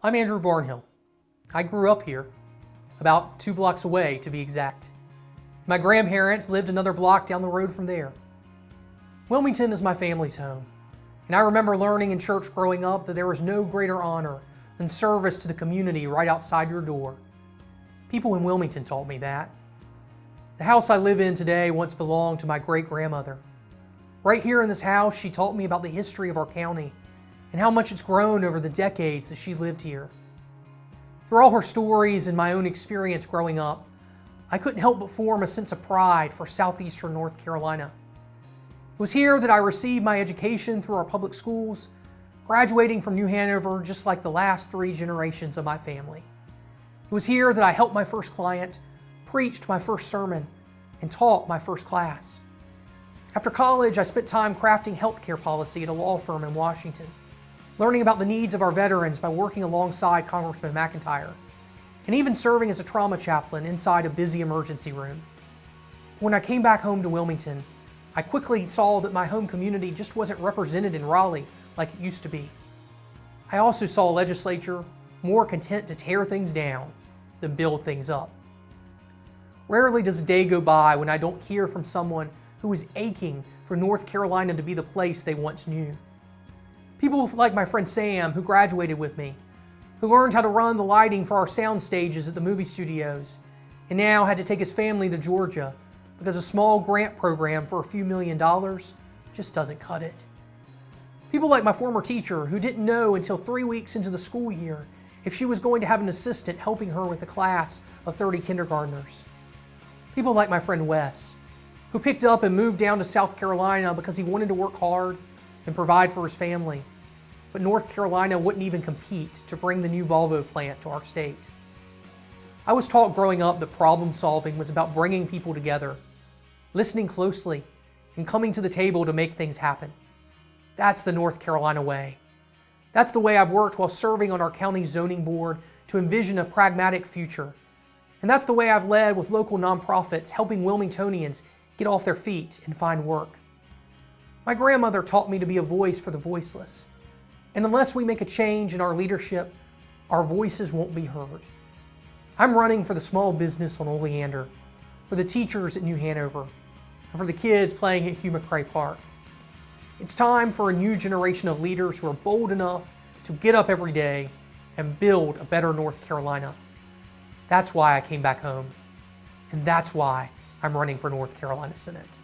I'm Andrew Barnhill. I grew up here, about 2 blocks away to be exact. My grandparents lived another block down the road from there. Wilmington is my family's home, and I remember learning in church growing up that there was no greater honor than service to the community right outside your door. People in Wilmington taught me that. The house I live in today once belonged to my great-grandmother. Right here in this house, she taught me about the history of our county and how much it's grown over the decades that she lived here. Through all her stories and my own experience growing up, I couldn't help but form a sense of pride for southeastern North Carolina. It was here that I received my education through our public schools, graduating from New Hanover just like the last 3 generations of my family. It was here that I helped my first client, preached my first sermon, and taught my first class. After college, I spent time crafting healthcare policy at a law firm in Washington, learning about the needs of our veterans by working alongside Congressman McIntyre, and even serving as a trauma chaplain inside a busy emergency room. When I came back home to Wilmington, I quickly saw that my home community just wasn't represented in Raleigh like it used to be. I also saw a legislature more content to tear things down than build things up. Rarely does a day go by when I don't hear from someone who is aching for North Carolina to be the place they once knew. People like my friend Sam, who graduated with me, who learned how to run the lighting for our sound stages at the movie studios, and now had to take his family to Georgia because a small grant program for a few $1,000,000 just doesn't cut it. People like my former teacher, who didn't know until 3 weeks into the school year if she was going to have an assistant helping her with a class of 30 kindergartners. People like my friend Wes, who picked up and moved down to South Carolina because he wanted to work hard and provide for his family, but North Carolina wouldn't even compete to bring the new Volvo plant to our state. I was taught growing up that problem solving was about bringing people together, listening closely, and coming to the table to make things happen. That's the North Carolina way. That's the way I've worked while serving on our county zoning board to envision a pragmatic future. And that's the way I've led with local nonprofits helping Wilmingtonians get off their feet and find work. My grandmother taught me to be a voice for the voiceless. And unless we make a change in our leadership, our voices won't be heard. I'm running for the small business on Oleander, for the teachers at New Hanover, and for the kids playing at Hugh McCray Park. It's time for a new generation of leaders who are bold enough to get up every day and build a better North Carolina. That's why I came back home, and that's why I'm running for North Carolina Senate.